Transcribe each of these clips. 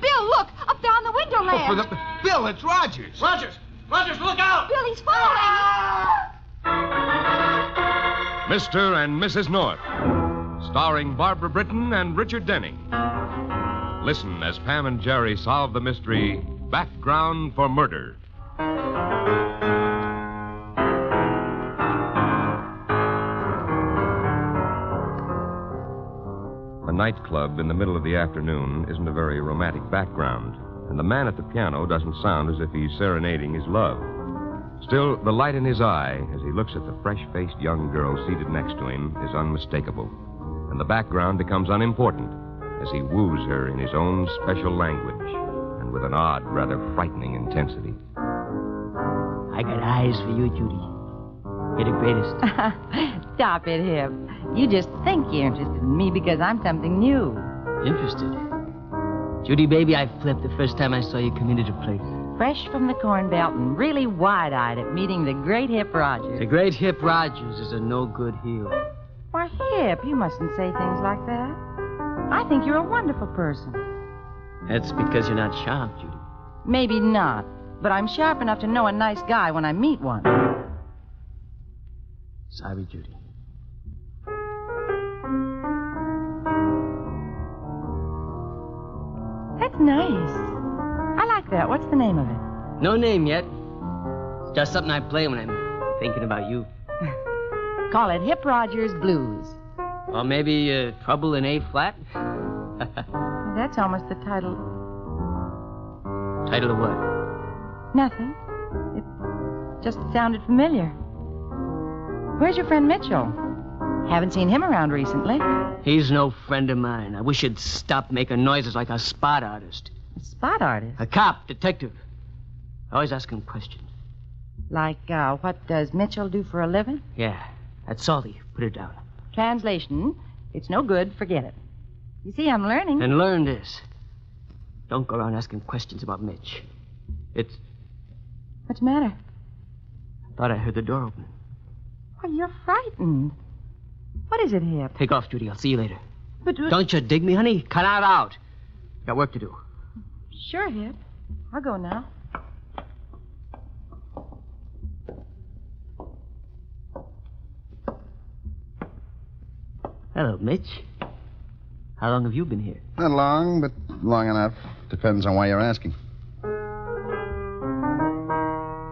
Bill, look! Up there on the window ledge. Bill, it's Rogers. Rogers, look out! Bill, he's falling! Mr. and Mrs. North, starring Barbara Britton and Richard Denning. Listen as Pam and Jerry solve the mystery, Background for Murder. A nightclub in the middle of the afternoon isn't a very romantic background, and the man at the piano doesn't sound as if he's serenading his love. Still, the light in his eye as he looks at the fresh-faced young girl seated next to him is unmistakable, and the background becomes unimportant as he woos her in his own special language and with an odd, rather frightening intensity. I got eyes for you, Judy. You're the greatest. Stop it, Hip. You just think you're interested in me because I'm something new. Interested? Judy, baby, I flipped the first time I saw you come into the place. Fresh from the Corn Belt and really wide-eyed at meeting the great Hip Rogers. The great Hip Rogers is a no-good heel. Why, Hip, you mustn't say things like that. I think you're a wonderful person. That's because you're not sharp, Judy. Maybe not, but I'm sharp enough to know a nice guy when I meet one. Sorry, Judy. That's nice. I like that. What's the name of it? No name yet. It's just something I play when I'm thinking about you. Call it Hip Rogers Blues. Or maybe Trouble in A-flat? That's almost the title. Title of what? Nothing. It just sounded familiar. Where's your friend Mitchell? Haven't seen him around recently. He's no friend of mine. I wish he'd stop making noises like a spot artist. A spot artist? A cop, detective. Always asking questions. Like, what does Mitchell do for a living? Yeah, that's salty. Put it down. Translation, it's no good, forget it. You see, I'm learning. And learn this. Don't go around asking questions about Mitch. It's... What's the matter? I thought I heard the door open. Well, you're frightened. What is it, Hip? Take off, Judy. I'll see you later. But... Don't you dig me, honey? Cut out. Got work to do. Sure, Hip. I'll go now. Hello, Mitch. How long have you been here? Not long, but long enough. Depends on why you're asking.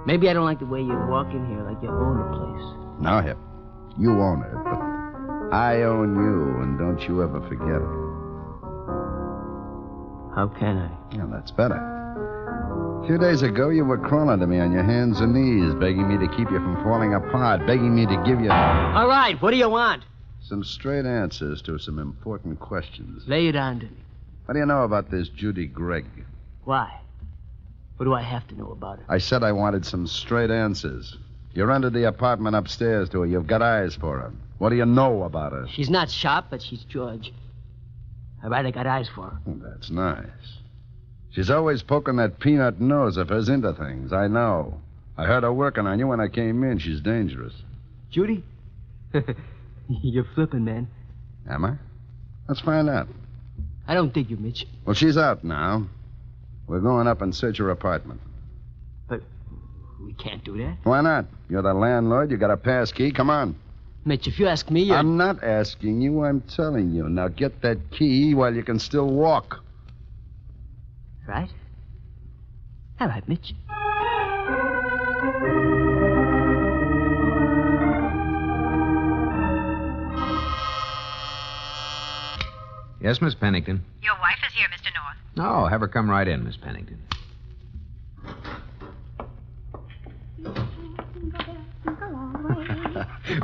Maybe I don't like the way you walk in here like you own the place. No, Hip. You own it, but I own you, and don't you ever forget it. How can I? Yeah, that's better. A few days ago, you were crawling to me on your hands and knees, begging me to keep you from falling apart, begging me to give you... All right, what do you want? Some straight answers to some important questions. Lay it on to me. What do you know about this Judy Gregg? Why? What do I have to know about her? I said I wanted some straight answers. You rented the apartment upstairs to her. You've got eyes for her. What do you know about her? She's not sharp, but she's George. I rather got eyes for her. That's nice. She's always poking that peanut nose of hers into things. I know. I heard her working on you when I came in. She's dangerous. Judy? You're flipping, man. Am I? Let's find out. I don't dig you, Mitch. Well, she's out now. We're going up and search her apartment. But we can't do that. Why not? You're the landlord. You got a pass key. Come on. Mitch, if you ask me, you're... I'm not asking you. I'm telling you. Now get that key while you can still walk. Right? All right, Mitch. Yes, Miss Pennington. Your wife is here, Mr. North. Oh, have her come right in, Miss Pennington.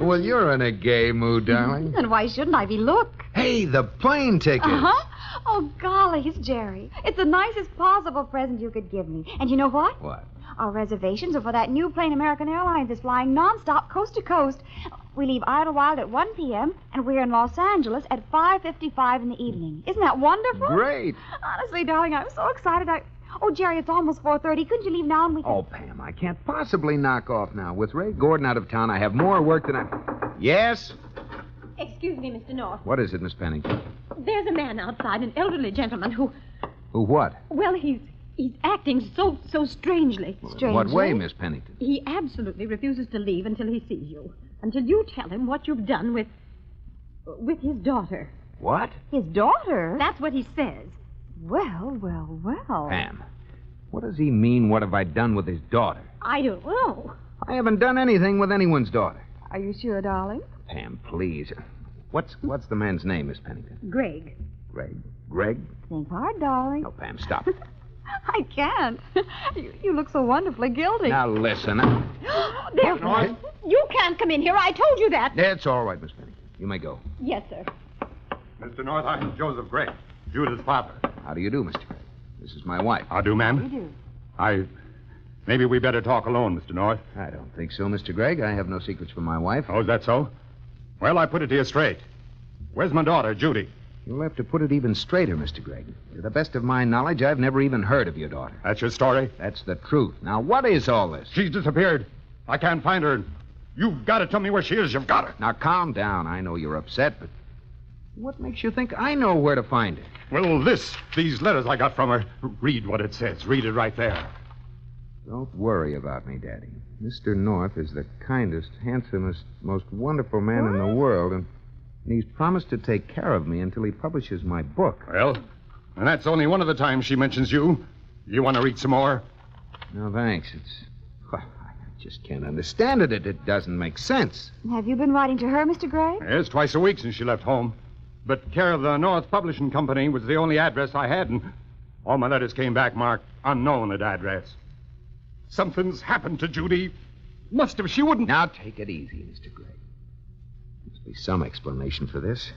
Well, you're in a gay mood, darling. And why shouldn't I be? Look. Hey, the plane ticket. Uh-huh. Oh, golly, Jerry. It's the nicest possible present you could give me. And you know what? What? Our reservations are for that new plane American Airlines is flying nonstop, coast to coast. We leave Idlewild at 1 p.m., and we're in Los Angeles at 5:55 in the evening. Isn't that wonderful? Great. Honestly, darling, I'm so excited. Oh, Jerry, it's almost 4:30. Couldn't you leave now and we can... Oh, Pam, I can't possibly knock off now. With Ray Gordon out of town, I have more work than I... Yes? Excuse me, Mr. North. What is it, Miss Pennington? There's a man outside, an elderly gentleman who... Who what? Well, he's acting so strangely. In what way, Miss Pennington? He absolutely refuses to leave until he sees you. Until you tell him what you've done with his daughter. What? His daughter? That's what he says. Well. Pam, what does he mean, what have I done with his daughter? I don't know. I haven't done anything with anyone's daughter. Are you sure, darling? Pam, please. What's the man's name, Miss Pennington? Greg. Greg? Think hard, darling. No, Pam, stop. I can't. You look so wonderfully guilty. Now, listen. There. You can't come in here. I told you that. It's all right, Miss Pennington. You may go. Yes, sir. Mr. North, I'm Joseph Gray, Judith's father. How do you do, Mr. Gray? This is my wife. How do, ma'am? You do. Maybe we better talk alone, Mr. North. I don't think so, Mr. Gregg. I have no secrets from my wife. Oh, is that so? Well, I put it to you straight. Where's my daughter, Judy? You'll have to put it even straighter, Mr. Gregg. To the best of my knowledge, I've never even heard of your daughter. That's your story? That's the truth. Now, what is all this? She's disappeared. I can't find her. You've got to tell me where she is. You've got her. Now, calm down. I know you're upset, but what makes you think I know where to find her? Well, these letters I got from her. Read what it says. Read it right there. Don't worry about me, Daddy. Mr. North is the kindest, handsomest, most wonderful man in the world, and he's promised to take care of me until he publishes my book. Well, and that's only one of the times she mentions you. You want to read some more? No, thanks. I just can't understand it. It doesn't make sense. Have you been writing to her, Mr. Gray? Yes, twice a week since she left home. But care of the North Publishing Company was the only address I had, and all my letters came back marked unknown at address. Something's happened to Judy. Must have. She wouldn't. Now, take it easy, Mr. Gray. Must be some explanation for this.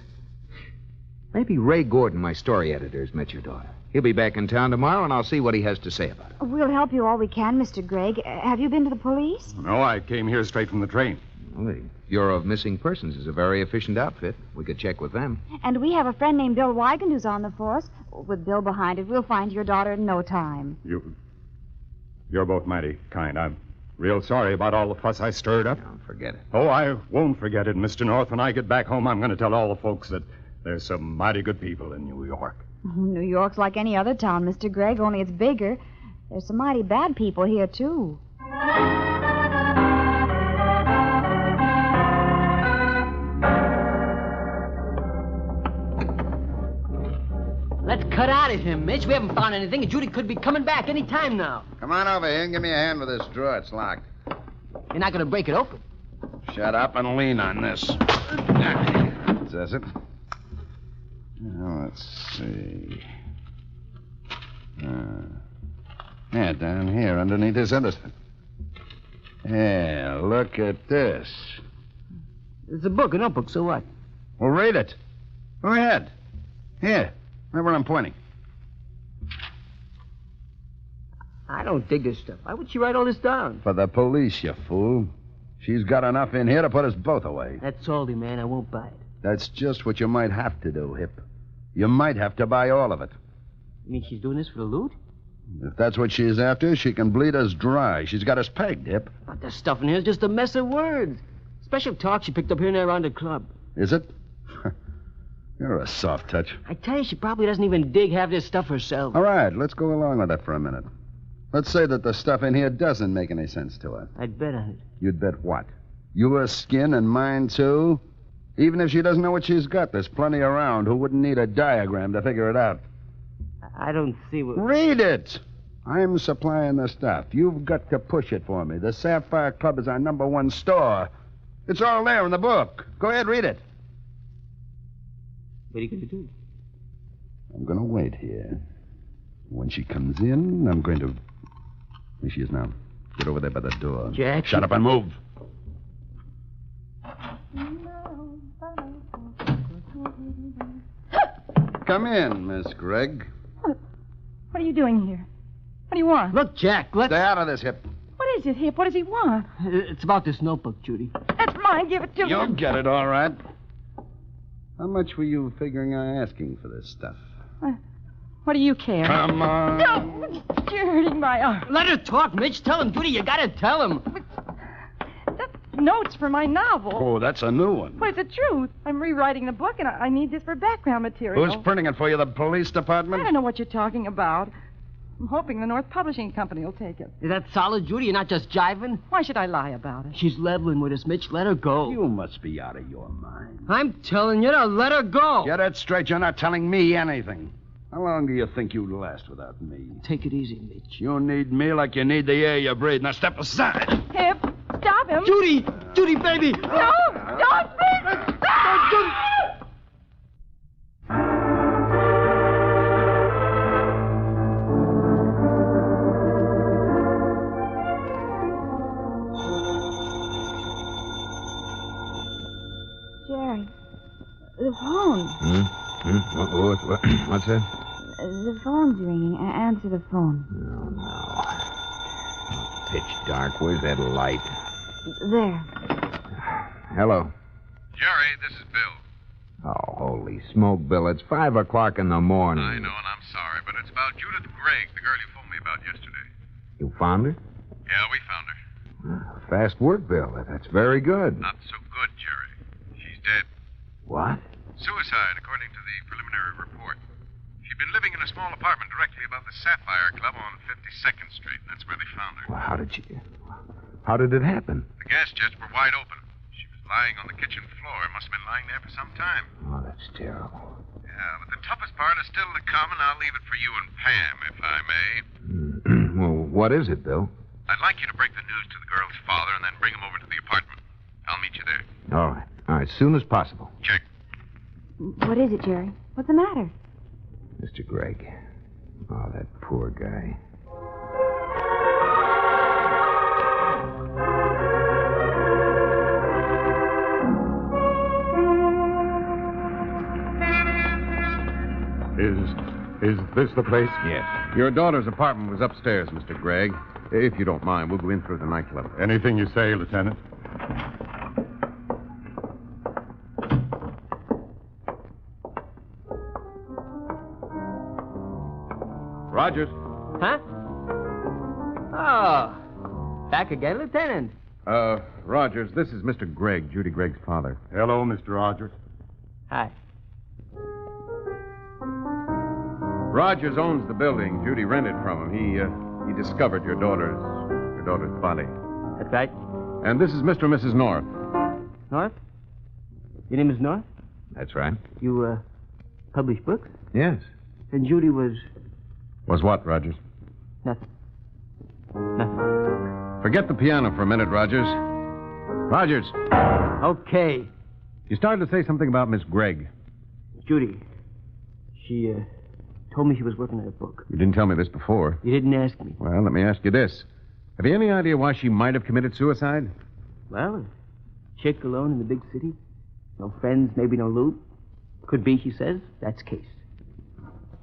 Maybe Ray Gordon, my story editor, has met your daughter. He'll be back in town tomorrow, and I'll see what he has to say about it. We'll help you all we can, Mr. Gregg. Have you been to the police? No, I came here straight from the train. Well, the Bureau of Missing Persons is a very efficient outfit. We could check with them. And we have a friend named Bill Wigan who's on the force. With Bill behind it, we'll find your daughter in no time. You're both mighty kind. I'm real sorry about all the fuss I stirred up. Don't forget it. Oh, I won't forget it, Mr. North. When I get back home, I'm going to tell all the folks that there's some mighty good people in New York. New York's like any other town, Mr. Gregg, only it's bigger. There's some mighty bad people here, too. Let's cut out of here, Mitch. We haven't found anything, and Judy could be coming back any time now. Come on over here and give me a hand with this drawer. It's locked. You're not going to break it open. Shut up and lean on this. Does it? Now, let's see. Yeah, down here underneath this other stuff. Yeah, look at this. It's a book, a notebook, so what? Well, read it. Go ahead. Here, right where I'm pointing. I don't dig this stuff. Why would she write all this down? For the police, you fool. She's got enough in here to put us both away. That's salty, man. I won't buy it. That's just what you might have to do, Hip. You might have to buy all of it. You mean she's doing this for the loot? If that's what she's after, she can bleed us dry. She's got us pegged, Hip. But the stuff in here is just a mess of words. Special talk she picked up here and there around the club. Is it? You're a soft touch. I tell you, she probably doesn't even dig half this stuff herself. All right, let's go along with that for a minute. Let's say that the stuff in here doesn't make any sense to her. I'd bet on it. You'd bet what? Your skin and mine, too? Even if she doesn't know what she's got, there's plenty around who wouldn't need a diagram to figure it out. I don't see what... Read it! I'm supplying the stuff. You've got to push it for me. The Sapphire Club is our #1 store. It's all there in the book. Go ahead, read it. What are you going to do? I'm going to wait here. When she comes in, I'm going to... There she is now. Get over there by the door. Jack... Shut up and move. Come in, Miss Gregg. What are you doing here? What do you want? Look, Jack, let's... Stay out of this, Hip. What is it, Hip? What does he want? It's about this notebook, Judy. That's mine. Give it to me. You'll get it, all right. How much were you figuring on asking for this stuff? What do you care? Come on. No, you're hurting my arm. Let her talk, Mitch. Tell him, Judy. You got to tell him. notes for my novel. Oh, that's a new one. But it's the truth. I'm rewriting the book, and I need this for background material. Who's printing it for you, the police department? I don't know what you're talking about. I'm hoping the North Publishing Company will take it. Is that solid, Judy? You're not just jiving? Why should I lie about it? She's leveling with us, Mitch. Let her go. You must be out of your mind. I'm telling you to let her go. Get it straight. You're not telling me anything. How long do you think you'd last without me? Take it easy, Mitch. You need me like you need the air you breathe. Now step aside. Hip, stop him. Judy! Judy, baby! No! Don't, please! Jerry, the phone. What's that? The phone's ringing. Answer the phone. Oh, no. Pitch dark. Where's that light? There. Hello. Jerry, this is Bill. Oh, holy smoke, Bill. It's 5 o'clock in the morning. I know, and I'm sorry, but it's about Judith Gregg, the girl you phoned me about yesterday. You found her? Yeah, we found her. Fast work, Bill. That's very good. Not so good, Jerry. She's dead. What? Suicide, according to the preliminary report. She'd been living in a small apartment directly above the Sapphire Club on 52nd Street. That's where they found her. Well, how did it happen? The gas jets were wide open. She was lying on the kitchen floor. Must have been lying there for some time. Oh, that's terrible. Yeah, but the toughest part is still to come, and I'll leave it for you and Pam, if I may. Well, what is it, Bill? I'd like you to break the news to the girl's father and then bring him over to the apartment. I'll meet you there. All right. All right, as soon as possible. Check. What is it, Jerry? What's the matter? Mr. Gregg. Oh, that poor guy. Is this the place? Yes. Your daughter's apartment was upstairs, Mr. Gregg. If you don't mind, we'll go in through the nightclub. Anything you say, Lieutenant. Rogers. Huh? Oh. Back again, Lieutenant. Rogers, this is Mr. Gregg, Judy Gregg's father. Hello, Mr. Rogers. Hi. Rogers owns the building Judy rented from him. He discovered your daughter's body. That's right. And this is Mr. and Mrs. North. North? Your name is North? That's right. You, publish books? Yes. And Judy was... Was what, Rogers? Nothing. Nothing. Forget the piano for a minute, Rogers. Rogers, Okay. you started to say something about Miss Gregg. Judy. She, told me she was working on a book. You didn't tell me this before. You didn't ask me. Well, let me ask you this. Have you any idea why she might have committed suicide? Well, a chick alone in the big city. No friends, maybe no loot. Could be, she says. That's case.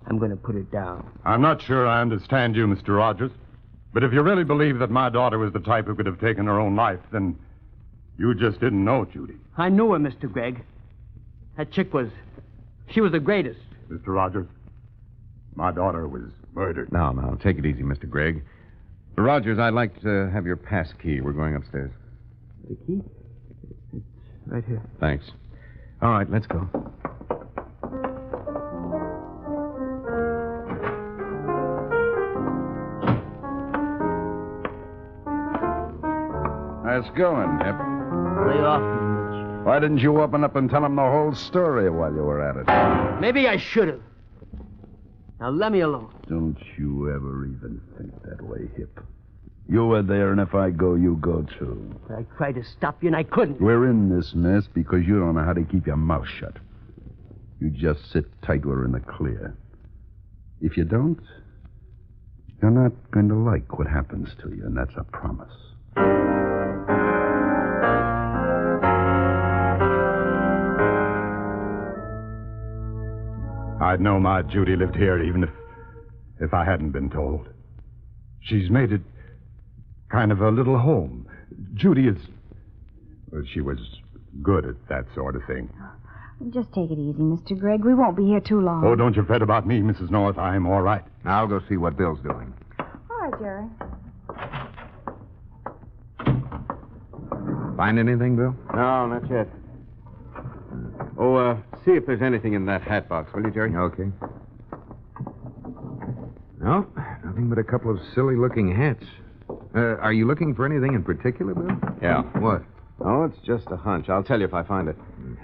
I'm going to put it down. I'm not sure I understand you, Mr. Rogers. But if you really believe that my daughter was the type who could have taken her own life, then you just didn't know, Judy. I knew her, Mr. Gregg. That chick was... She was the greatest. Mr. Rogers, my daughter was murdered. Now, take it easy, Mr. Gregg. Rogers, I'd like to have your pass key. We're going upstairs. The key? It's right here. Thanks. All right, let's go. How's it going, Hip? Lay off me, Mitch. Why didn't you open up and tell him the whole story while you were at it? Maybe I should have. Now let me alone. Don't you ever even think that way, Hip. You were there, and if I go, you go too. I tried to stop you, and I couldn't. We're in this mess because you don't know how to keep your mouth shut. You just sit tight, we're in the clear. If you don't, you're not going to like what happens to you, and that's a promise. I'd know my Judy lived here even if I hadn't been told. She's made it kind of a little home. Judy is... Well, she was good at that sort of thing. Just take it easy, Mr. Gregg. We won't be here too long. Oh, don't you fret about me, Mrs. North. I'm all right. Now I'll go see what Bill's doing. All right, Jerry. Find anything, Bill? No, not yet. See if there's anything in that hat box, will you, Jerry? Okay. No, nothing but a couple of silly-looking hats. Are you looking for anything in particular, Bill? Yeah. What? Oh, it's just a hunch. I'll tell you if I find it.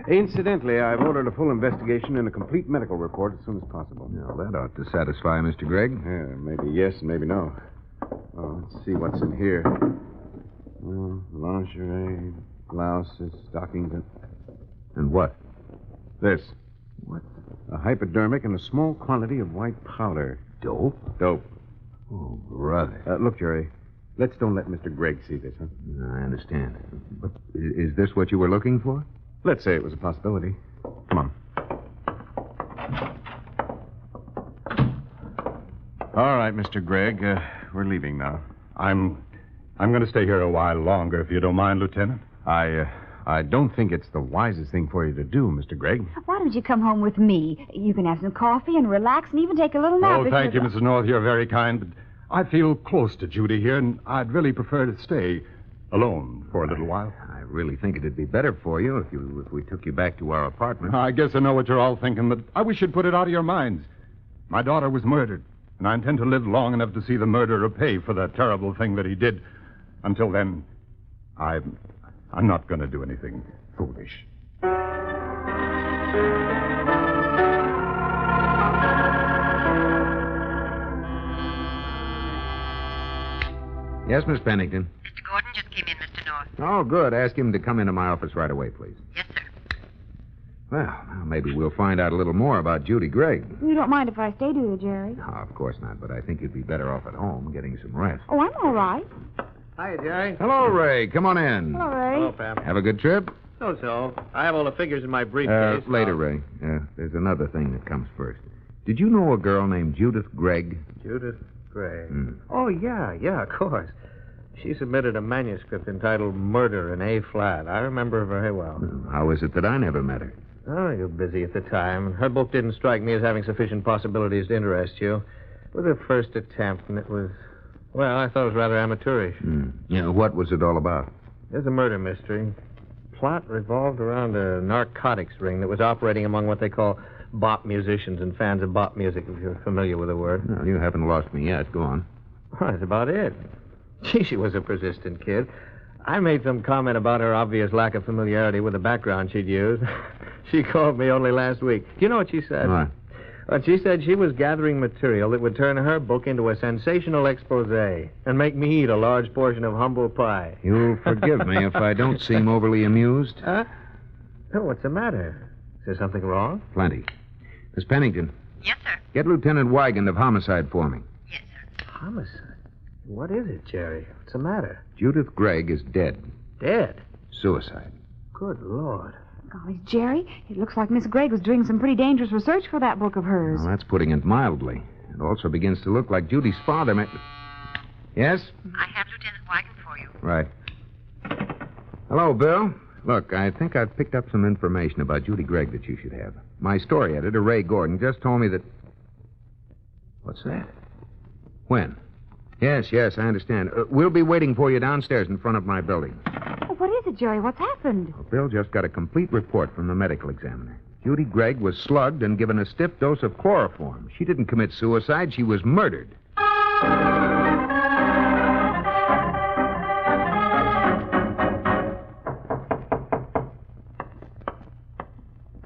Incidentally, I've ordered a full investigation and a complete medical report as soon as possible. Well, that ought to satisfy Mr. Gregg. Yeah, maybe yes and maybe no. Let's see what's in here. Lingerie, blouses, stockings, And what? this. What? A hypodermic and a small quantity of white powder. Dope? Dope. Oh, brother. Look, Jerry, let's don't let Mr. Gregg see this, huh? I understand. But is this what you were looking for? Let's say it was a possibility. Come on. All right, Mr. Gregg, we're leaving now. I'm going to stay here a while longer, if you don't mind, Lieutenant. I don't think it's the wisest thing for you to do, Mr. Gregg. Why don't you come home with me? You can have some coffee and relax and even take a little nap. Oh, thank you, Mrs. North. You're very kind, but I feel close to Judy here, and I'd really prefer to stay alone for a little while. I really think it'd be better for you if we took you back to our apartment. I guess I know what you're all thinking, but I wish you'd put it out of your minds. My daughter was murdered, and I intend to live long enough to see the murderer pay for the terrible thing that he did. Until then, I'm not going to do anything foolish. Yes, Miss Pennington. Mr. Gordon just came in, Mr. North. Oh, good. Ask him to come into my office right away, please. Yes, sir. Well, now maybe we'll find out a little more about Judy Gregg. You don't mind if I stay, do you, Jerry? No, of course not, but I think you'd be better off at home getting some rest. Oh, I'm all right. Hiya, Jerry. Hello, Ray. Come on in. Hello, Ray. Hello, Pam. Have a good trip? So. I have all the figures in my briefcase. Later, Ray. There's another thing that comes first. Did you know a girl named Judith Gregg? Judith Gregg. Oh, yeah, of course. She submitted a manuscript entitled Murder in A-flat. I remember her very well. How is it that I never met her? Oh, you were busy at the time. Her book didn't strike me as having sufficient possibilities to interest you. It was her first attempt, and it was... Well, I thought it was rather amateurish. Yeah, what was it all about? There's a murder mystery. Plot revolved around a narcotics ring that was operating among what they call bop musicians and fans of bop music, if you're familiar with the word. Well, you haven't lost me yet. Go on. Well, that's about it. Gee, she was a persistent kid. I made some comment about her obvious lack of familiarity with the background she'd used. She called me only last week. Do you know what she said? What? Well, she said she was gathering material that would turn her book into a sensational expose and make me eat a large portion of humble pie. You'll forgive me if I don't seem overly amused. Huh? Oh, what's the matter? Is there something wrong? Plenty. Miss Pennington. Yes, sir. Get Lieutenant Wigand of Homicide for me. Yes, sir. Homicide? What is it, Jerry? What's the matter? Judith Gregg is dead. Dead? Suicide. Good Lord. Golly, Jerry, it looks like Miss Gregg was doing some pretty dangerous research for that book of hers. Well, that's putting it mildly. It also begins to look like Judy's father may... Yes? I have Lieutenant Wigand for you. Right. Hello, Bill. Look, I think I've picked up some information about Judy Gregg that you should have. My story editor, Ray Gordon, just told me that... What's that? When? Yes, I understand. We'll be waiting for you downstairs in front of my building. Oh, what is it, Jerry? What's happened? Well, Bill just got a complete report from the medical examiner. Judy Gregg was slugged and given a stiff dose of chloroform. She didn't commit suicide. She was murdered.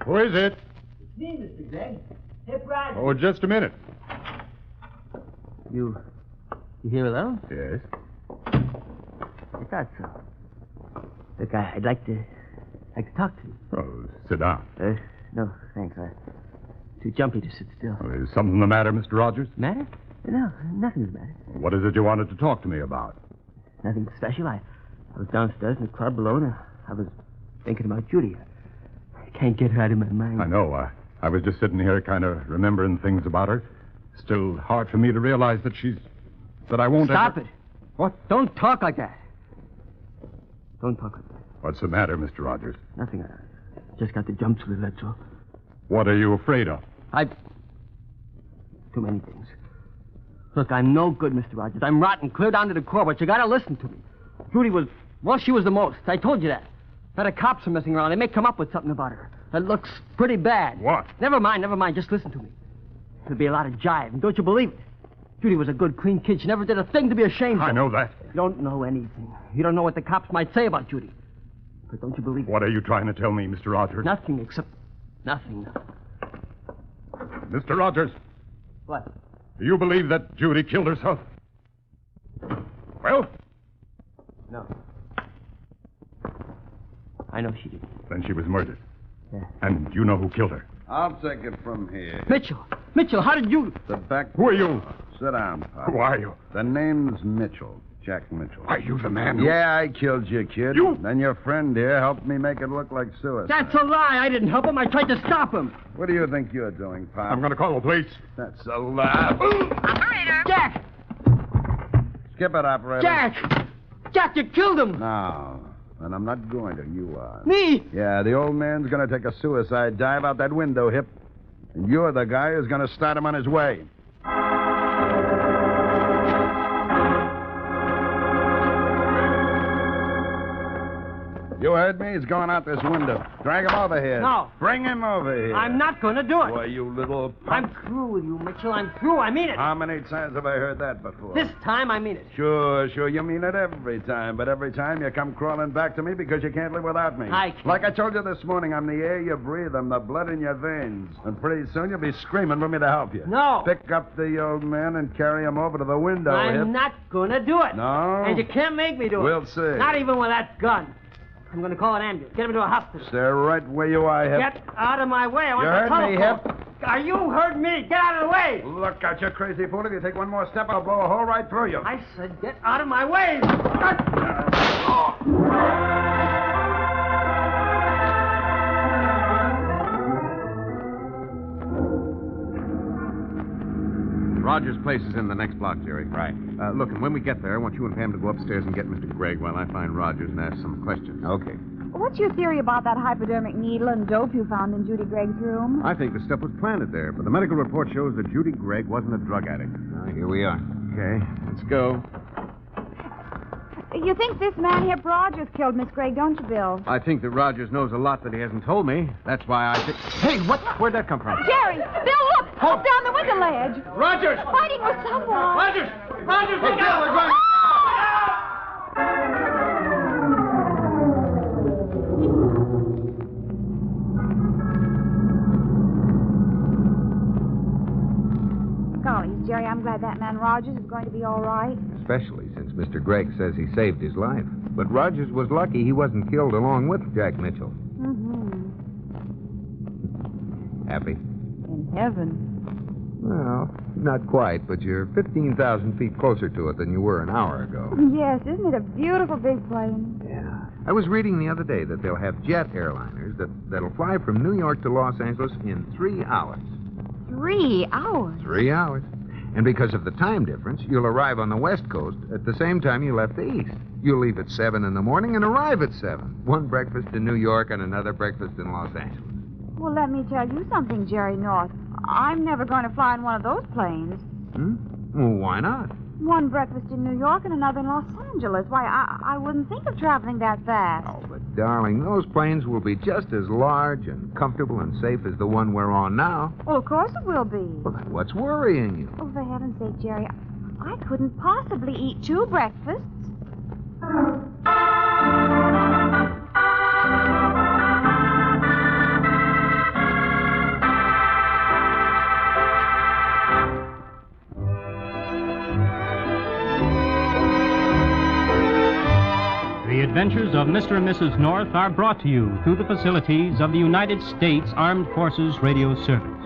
Who is it? It's me, Mr. Gregg. Hip Rogers. Oh, just a minute. You here alone? Yes. I thought so. Look, I'd like to talk to you. Oh, sit down. No, thanks. I'm too jumpy to sit still. Oh, is something the matter, Mr. Rogers? Matter? No, nothing's the matter. What is it you wanted to talk to me about? Nothing special. I was downstairs in the club alone. I was thinking about Judy. I can't get her out of my mind. I know. I was just sitting here kind of remembering things about her. Still hard for me to realize that that I won't Stop ever... it. What? Don't talk like that. Don't talk like that. What's the matter, Mr. Rogers? Nothing. I just got the jumps with it, that's all. What are you afraid of? Too many things. Look, I'm no good, Mr. Rogers. I'm rotten, clear down to the core, but you gotta listen to me. Judy was Well, she was the most. I told you that. Now the cops are messing around. They may come up with something about her. That looks pretty bad. What? Never mind. Just listen to me. There'll be a lot of jive, and don't you believe it? Judy was a good, clean kid. She never did a thing to be ashamed of. I know that. You don't know anything. You don't know what the cops might say about Judy. But don't you believe it? What are you trying to tell me, Mr. Rogers? Nothing except nothing. Mr. Rogers. What? Do you believe that Judy killed herself? Well? No. I know she did. Then she was murdered. Yeah. And you know who killed her? I'll take it from here. Mitchell, how did you... The back... Who are you? Sit down, Pop. Who are you? The name's Mitchell. Jack Mitchell. Are you the man who... Yeah, I killed you, kid. You? Then your friend here helped me make it look like suicide. That's a lie. I didn't help him. I tried to stop him. What do you think you're doing, Pop? I'm going to call the police. That's a lie. Operator! Jack! Skip it, operator. Jack, you killed him! No. And I'm not going to. You are. Me? Yeah, the old man's going to take a suicide dive out that window, Hip. And you're the guy who's going to start him on his way. You heard me? He's going out this window. Drag him over here. No. Bring him over here. I'm not going to do it. Boy, you little I'm punk. through with you, Mitchell. I'm through. I mean it. How many times have I heard that before? This time, I mean it. Sure. You mean it every time. But every time you come crawling back to me because you can't live without me. I can't. Like I told you this morning, I'm the air you breathe. I'm the blood in your veins. And pretty soon you'll be screaming for me to help you. No. Pick up the old man and carry him over to the window, Hip. I'm not going to do it. No? And you can't make me do it. We'll see. Not even with that gun. I'm going to call an ambulance. Get him to a hospital. Stay right where you are, Hip. Get out of my way. I want You the heard me, telephone. You heard me. Get out of the way. Look out, you crazy fool. If you take one more step, I'll blow a hole right through you. I said get out of my way. Rogers' place is in the next block, Jerry. Right. Look, and when we get there, I want you and Pam to go upstairs and get Mr. Gregg while I find Rogers and ask some questions. Okay. What's your theory about that hypodermic needle and dope you found in Judy Gregg's room? I think the stuff was planted there, but the medical report shows that Judy Gregg wasn't a drug addict. Here we are. Okay, let's go. You think this man here, Rogers, killed Miss Gregg, don't you, Bill? I think that Rogers knows a lot that he hasn't told me. That's why I think... Hey, where'd that come from? Jerry! Bill, look! Up down the window ledge! Rogers! Fighting with someone! Rogers! Rogers, look out! We're going... Golly, Jerry, I'm glad that man Rogers is going to be all right. Especially since Mr. Gregg says he saved his life. But Rogers was lucky he wasn't killed along with Jack Mitchell. Mm-hmm. Happy? In heaven. Well, not quite, but you're 15,000 feet closer to it than you were an hour ago. Yes, isn't it a beautiful big plane? Yeah. I was reading the other day that they'll have jet airliners that'll fly from New York to Los Angeles in 3 hours. 3 hours? 3 hours. And because of the time difference, you'll arrive on the West Coast at the same time you left the East. You'll leave at 7 in the morning and arrive at 7. One breakfast in New York and another breakfast in Los Angeles. Well, let me tell you something, Jerry North. I'm never going to fly in one of those planes. Well, why not? One breakfast in New York and another in Los Angeles. Why, I wouldn't think of traveling that fast. Oh, but darling, those planes will be just as large and comfortable and safe as the one we're on now. Well, of course it will be. Well, then what's worrying you? Oh, for heaven's sake, Jerry, I couldn't possibly eat 2 breakfasts. The adventures of Mr. and Mrs. North are brought to you through the facilities of the United States Armed Forces Radio Service.